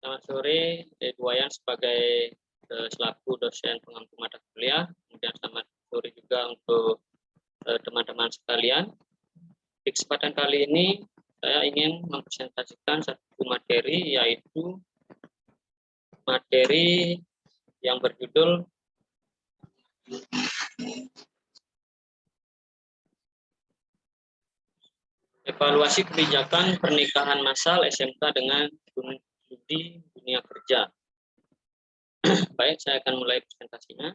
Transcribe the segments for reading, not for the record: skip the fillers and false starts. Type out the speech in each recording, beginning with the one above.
Selamat sore, Wayan sebagai selaku dosen pengampu mata kuliah. Kemudian selamat sore juga untuk teman-teman sekalian. Di kesempatan kali ini saya ingin mempresentasikan satu materi, yaitu materi yang berjudul Evaluasi Kebijakan Pernikahan Massal SMK dengan Studi Dunia Kerja. Baik, saya akan mulai presentasinya.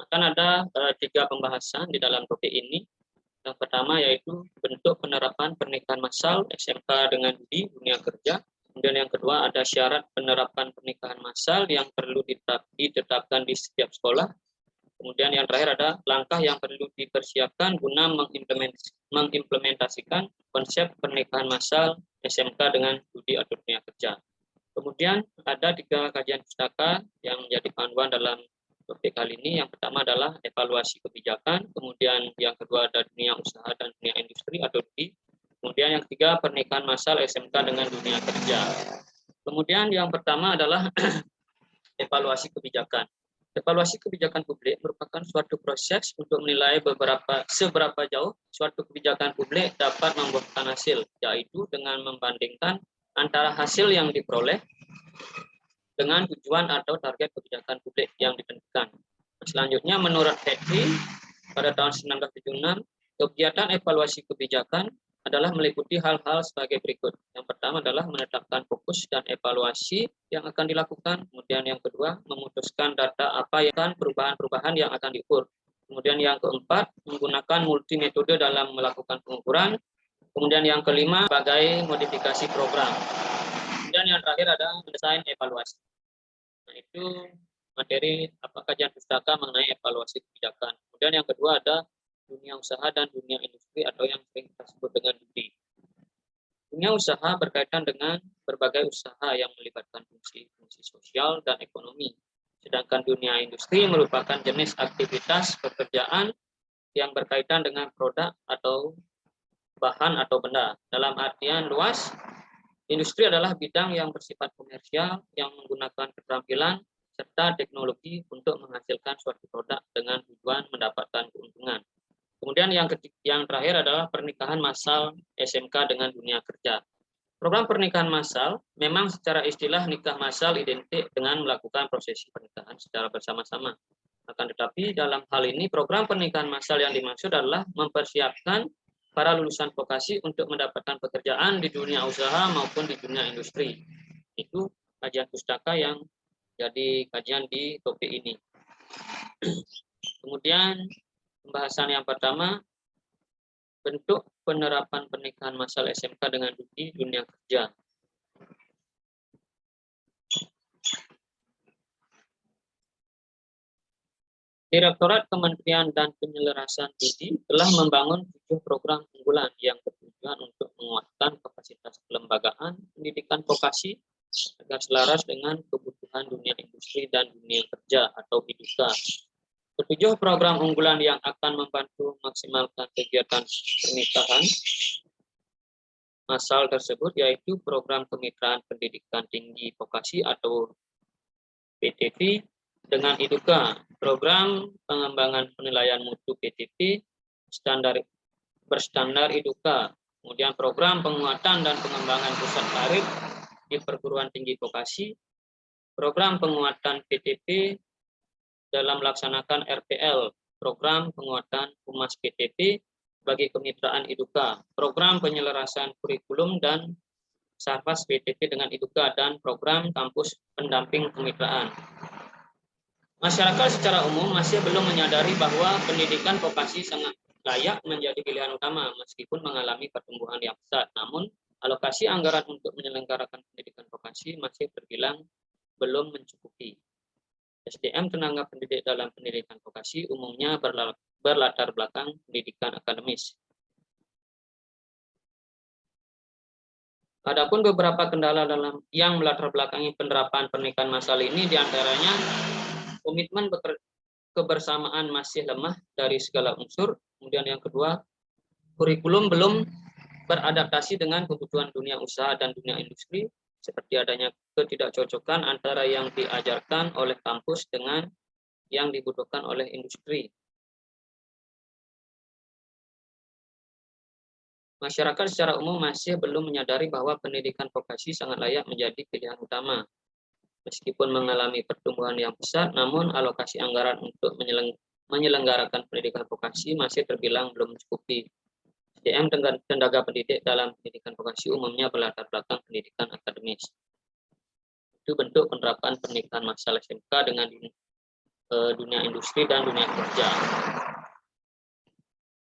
Akan ada 3 pembahasan di dalam topik ini. Yang pertama yaitu bentuk penerapan pernikahan massal SMK dengan Studi Dunia Kerja. Kemudian yang kedua ada syarat penerapan pernikahan massal yang perlu ditetapkan di setiap sekolah. Kemudian yang terakhir ada langkah yang perlu dipersiapkan guna mengimplementasikan konsep pernikahan massal SMK dengan studi atau dunia kerja. Kemudian ada 3 kajian pustaka yang menjadi panduan dalam topik kali ini. Yang pertama adalah evaluasi kebijakan, kemudian yang kedua ada dunia usaha dan dunia industri atau DUI. Kemudian yang ketiga pernikahan massal SMK dengan dunia kerja. Kemudian yang pertama adalah evaluasi kebijakan. Evaluasi kebijakan publik merupakan suatu proses untuk menilai seberapa jauh suatu kebijakan publik dapat membuahkan hasil, yaitu dengan membandingkan antara hasil yang diperoleh dengan tujuan atau target kebijakan publik yang ditentukan. Selanjutnya, menurut Petri, pada tahun 1976, kegiatan evaluasi kebijakan adalah meliputi hal-hal sebagai berikut. Yang pertama adalah menetapkan fokus dan evaluasi yang akan dilakukan. Kemudian yang kedua, memutuskan data apa yang perubahan-perubahan yang akan diukur. Kemudian yang keempat, menggunakan multi metode dalam melakukan pengukuran. Kemudian yang kelima, sebagai modifikasi program. Kemudian yang terakhir ada desain evaluasi. Nah, itu materi kajian pustaka mengenai evaluasi kebijakan. Kemudian yang kedua ada dunia usaha dan dunia industri atau yang sering kita sebut dengan DUI. Dunia usaha berkaitan dengan berbagai usaha yang melibatkan fungsi sosial dan ekonomi. Sedangkan dunia industri merupakan jenis aktivitas pekerjaan yang berkaitan dengan produk atau bahan atau benda. Dalam artian luas, industri adalah bidang yang bersifat komersial yang menggunakan keterampilan serta teknologi untuk menghasilkan suatu produk dengan tujuan mendapatkan keuntungan. Kemudian yang terakhir adalah pernikahan massal SMK dengan dunia kerja. Program pernikahan massal memang secara istilah nikah massal identik dengan melakukan prosesi pernikahan secara bersama-sama. Akan tetapi dalam hal ini program pernikahan massal yang dimaksud adalah mempersiapkan para lulusan vokasi untuk mendapatkan pekerjaan di dunia usaha maupun di dunia industri. Itu kajian pustaka yang jadi kajian di topik ini. Kemudian pembahasan yang pertama, bentuk penerapan pernikahan massal SMK dengan DUI dunia kerja. Direktorat Kementerian dan Penyelarasan DUI telah membangun 7 program unggulan yang bertujuan untuk menguatkan kapasitas kelembagaan pendidikan vokasi agar selaras dengan kebutuhan dunia industri dan dunia kerja atau HIDUKA. Ketujuh program unggulan yang akan membantu maksimalkan kegiatan pernikahan massal tersebut yaitu program kemitraan pendidikan tinggi vokasi atau PTV dengan HIDUKA, program pengembangan penilaian mutu PTV berstandar HIDUKA, kemudian program penguatan dan pengembangan pusat karir di perguruan tinggi vokasi, program penguatan PTV dalam melaksanakan RPL, program penguatan humas PTP bagi kemitraan HIDUKA, program penyelarasan kurikulum dan sarfas PTP dengan HIDUKA, dan program kampus pendamping kemitraan. Masyarakat secara umum masih belum menyadari bahwa pendidikan vokasi sangat layak menjadi pilihan utama meskipun mengalami pertumbuhan yang pesat. Namun, alokasi anggaran untuk menyelenggarakan pendidikan vokasi masih terbilang belum mencukupi. SDM tenaga pendidik dalam pendidikan vokasi umumnya berlatar belakang pendidikan akademis. Adapun beberapa kendala yang melatar belakangi penerapan pernikahan massal ini diantaranya komitmen kebersamaan masih lemah dari segala unsur, Kemudian yang kedua, kurikulum belum beradaptasi dengan kebutuhan dunia usaha dan dunia industri, seperti adanya ketidakcocokan antara yang diajarkan oleh kampus dengan yang dibutuhkan oleh industri. Masyarakat secara umum masih belum menyadari bahwa pendidikan vokasi sangat layak menjadi pilihan utama. Meskipun mengalami pertumbuhan yang besar, namun alokasi anggaran untuk menyelenggarakan pendidikan vokasi masih terbilang belum mencukupi. SDM tenaga pendidik dalam pendidikan vokasi umumnya berlatar belakang pendidikan akademis. Itu bentuk penerapan pernikahan massal SMK dengan dunia industri dan dunia kerja.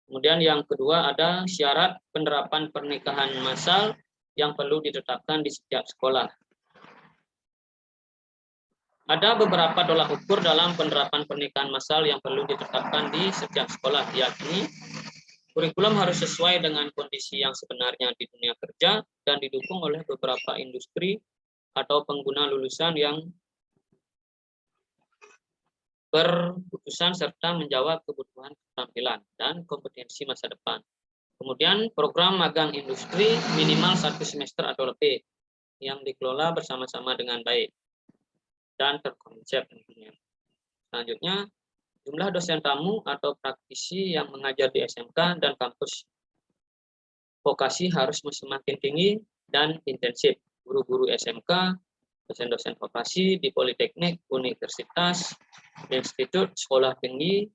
Kemudian yang kedua ada syarat penerapan pernikahan massal yang perlu ditetapkan di setiap sekolah. Ada beberapa tolak ukur dalam penerapan pernikahan massal yang perlu ditetapkan di setiap sekolah, yakni kurikulum harus sesuai dengan kondisi yang sebenarnya di dunia kerja dan didukung oleh beberapa industri atau pengguna lulusan yang berkeputusan serta menjawab kebutuhan keterampilan dan kompetensi masa depan. Kemudian program magang industri minimal 1 semester atau lebih yang dikelola bersama-sama dengan baik dan terkonsep tentunya. Selanjutnya, jumlah dosen tamu atau praktisi yang mengajar di SMK dan kampus vokasi harus semakin tinggi dan intensif. Guru-guru SMK, dosen-dosen vokasi di politeknik, universitas, institut, sekolah tinggi,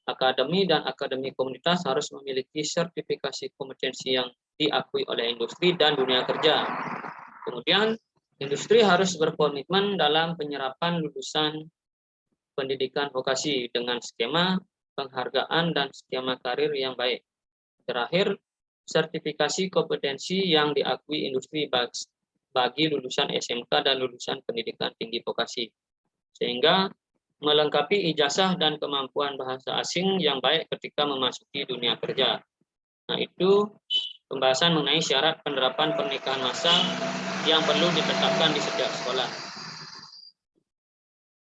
akademi, dan akademi komunitas harus memiliki sertifikasi kompetensi yang diakui oleh industri dan dunia kerja. Kemudian, industri harus berkomitmen dalam penyerapan lulusan pendidikan vokasi dengan skema penghargaan dan skema karir yang baik. Terakhir, sertifikasi kompetensi yang diakui industri bagi lulusan SMK dan lulusan pendidikan tinggi vokasi, sehingga melengkapi ijazah dan kemampuan bahasa asing yang baik ketika memasuki dunia kerja. Nah, itu pembahasan mengenai syarat penerapan pernikahan massal yang perlu ditetapkan di setiap sekolah.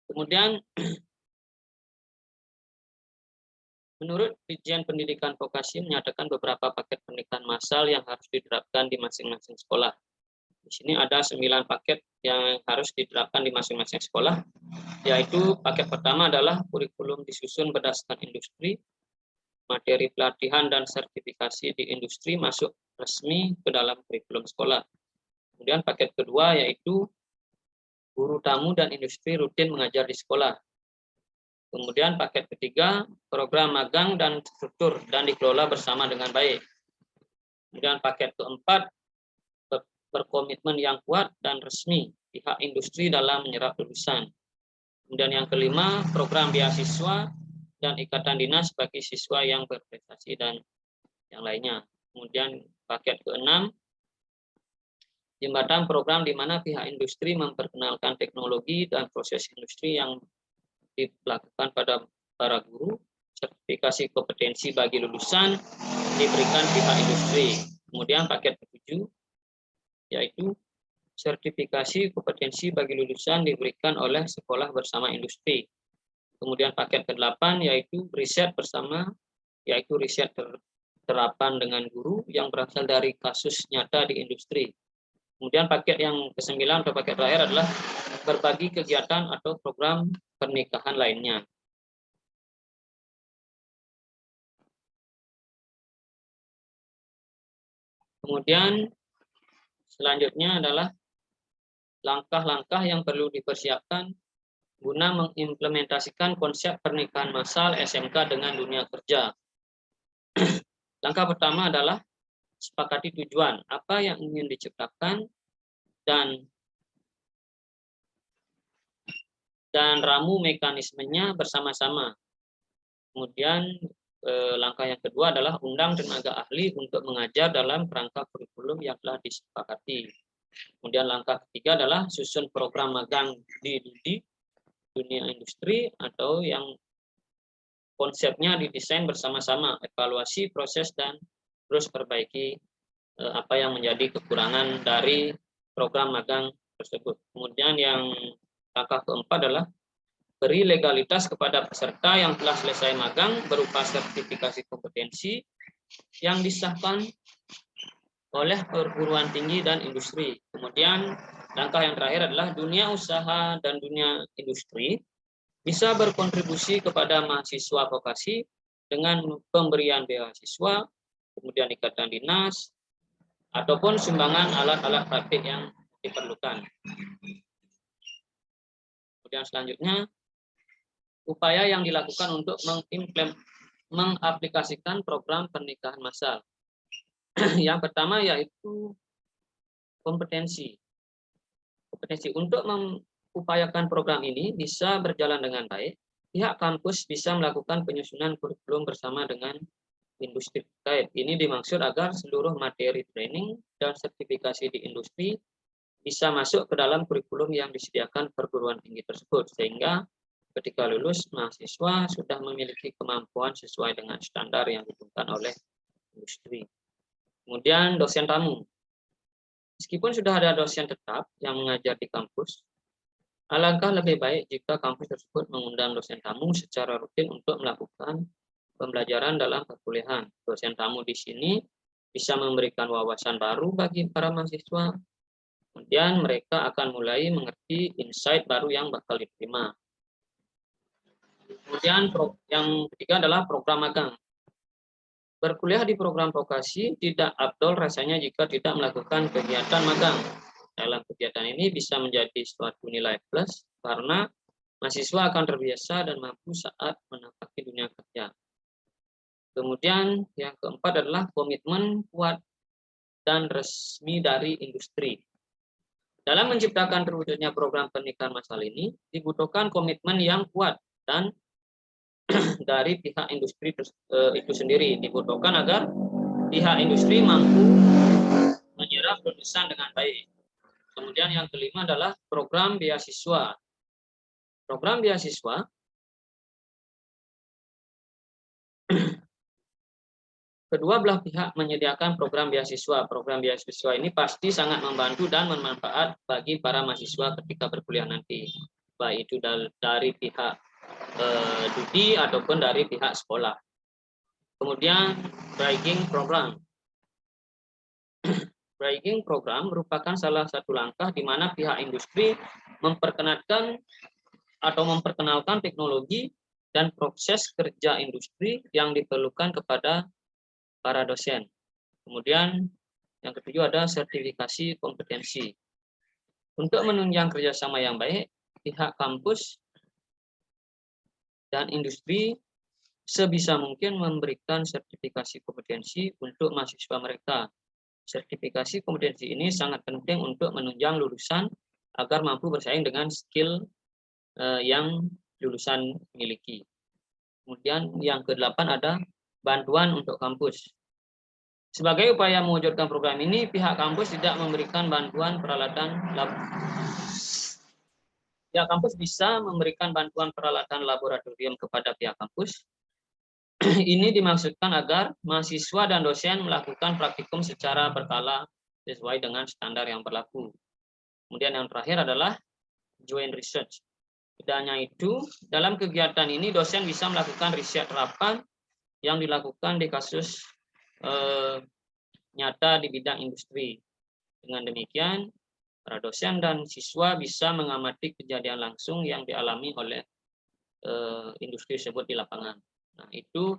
Kemudian, menurut Dirjen Pendidikan Vokasi menyatakan beberapa paket pernikahan massal yang harus diterapkan di masing-masing sekolah. Di sini ada 9 paket yang harus diterapkan di masing-masing sekolah, yaitu paket pertama adalah kurikulum disusun berdasarkan industri, materi pelatihan dan sertifikasi di industri masuk resmi ke dalam kurikulum sekolah. Kemudian paket kedua yaitu guru tamu dan industri rutin mengajar di sekolah. Kemudian paket ketiga, program magang dan struktur dan dikelola bersama dengan baik. Kemudian paket keempat, berkomitmen yang kuat dan resmi pihak industri dalam menyerap lulusan. Kemudian yang kelima, program beasiswa dan ikatan dinas bagi siswa yang berprestasi dan yang lainnya. Kemudian paket keenam, jembatan program di mana pihak industri memperkenalkan teknologi dan proses industri yang dilakukan pada para guru. Sertifikasi kompetensi bagi lulusan diberikan pihak industri. Kemudian paket ketujuh yaitu sertifikasi kompetensi bagi lulusan diberikan oleh sekolah bersama industri. Kemudian paket ke-8 yaitu riset bersama, yaitu riset terapan dengan guru yang berasal dari kasus nyata di industri. Kemudian paket yang ke-9 atau paket terakhir adalah berbagi kegiatan atau program pernikahan lainnya. Kemudian selanjutnya adalah langkah-langkah yang perlu dipersiapkan guna mengimplementasikan konsep pernikahan massal SMK dengan dunia kerja. Langkah pertama adalah sepakati tujuan, apa yang ingin diciptakan, dan ramu mekanismenya bersama-sama. Kemudian langkah yang kedua adalah undang tenaga ahli untuk mengajar dalam kerangka kurikulum yang telah disepakati. Kemudian langkah ketiga adalah susun program magang di dunia industri atau yang konsepnya didesain bersama-sama, evaluasi proses dan terus perbaiki apa yang menjadi kekurangan dari program magang tersebut. Kemudian yang langkah keempat adalah beri legalitas kepada peserta yang telah selesai magang berupa sertifikasi kompetensi yang disahkan oleh perguruan tinggi dan industri. Kemudian langkah yang terakhir adalah dunia usaha dan dunia industri bisa berkontribusi kepada mahasiswa vokasi dengan pemberian beasiswa, kemudian ikatan dinas, ataupun sumbangan alat-alat praktik yang diperlukan. Kemudian selanjutnya, upaya yang dilakukan untuk mengaplikasikan program pernikahan massal. Yang pertama yaitu kompetensi. Kompetensi untuk mengupayakan program ini bisa berjalan dengan baik, pihak kampus bisa melakukan penyusunan kurikulum bersama dengan industri terkait. Ini dimaksud agar seluruh materi training dan sertifikasi di industri bisa masuk ke dalam kurikulum yang disediakan perguruan tinggi tersebut, sehingga ketika lulus mahasiswa sudah memiliki kemampuan sesuai dengan standar yang ditentukan oleh industri. Kemudian dosen tamu. Meskipun sudah ada dosen tetap yang mengajar di kampus, alangkah lebih baik jika kampus tersebut mengundang dosen tamu secara rutin untuk melakukan pembelajaran dalam perkuliahan. Dosen tamu di sini bisa memberikan wawasan baru bagi para mahasiswa. Kemudian mereka akan mulai mengerti insight baru yang bakal diterima. Kemudian yang ketiga adalah program magang. Berkuliah di program vokasi tidak afdol rasanya jika tidak melakukan kegiatan magang. Dalam kegiatan ini bisa menjadi suatu nilai plus karena mahasiswa akan terbiasa dan mampu saat menapaki dunia kerja. Kemudian yang keempat adalah komitmen kuat dan resmi dari industri. Dalam menciptakan terwujudnya program pernikahan massal ini dibutuhkan komitmen yang kuat dan dari pihak industri itu sendiri. Dibutuhkan agar pihak industri mampu menyerap lulusan dengan baik. Kemudian yang kelima adalah program beasiswa. Program beasiswa kedua belah pihak menyediakan program beasiswa. Program beasiswa ini pasti sangat membantu dan bermanfaat bagi para mahasiswa ketika berkuliah nanti, baik itu dari pihak studi ataupun dari pihak sekolah. Kemudian bragging program. Bragging program merupakan salah satu langkah di mana pihak industri memperkenalkan teknologi dan proses kerja industri yang diperlukan kepada para dosen. Kemudian yang ketujuh ada sertifikasi kompetensi. Untuk menunjang kerjasama yang baik, pihak kampus dan industri sebisa mungkin memberikan sertifikasi kompetensi untuk mahasiswa mereka. Sertifikasi kompetensi ini sangat penting untuk menunjang lulusan agar mampu bersaing dengan skill yang lulusan miliki. Kemudian yang ke-8 ada bantuan untuk kampus. Sebagai upaya mewujudkan program ini, pihak kampus tidak memberikan bantuan peralatan pihak kampus bisa memberikan bantuan peralatan laboratorium kepada pihak kampus. Ini dimaksudkan agar mahasiswa dan dosen melakukan praktikum secara berkala sesuai dengan standar yang berlaku. Kemudian yang terakhir adalah joint research. Tidak hanya itu, dalam kegiatan ini dosen bisa melakukan riset terapan yang dilakukan di kasus nyata di bidang industri. Dengan demikian, para dosen dan siswa bisa mengamati kejadian langsung yang dialami oleh industri tersebut di lapangan. Nah, itu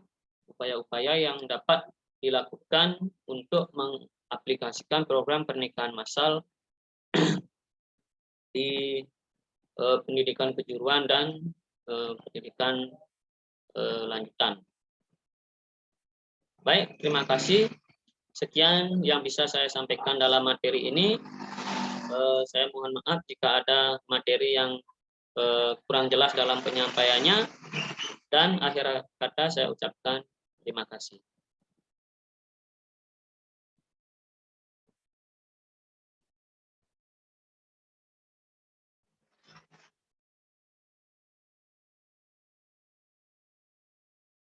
upaya-upaya yang dapat dilakukan untuk mengaplikasikan program pernikahan massal di pendidikan kejuruan dan pendidikan lanjutan. Baik, terima kasih. Sekian yang bisa saya sampaikan dalam materi ini. Saya mohon maaf jika ada materi yang kurang jelas dalam penyampaiannya. Dan akhir kata saya ucapkan terima kasih.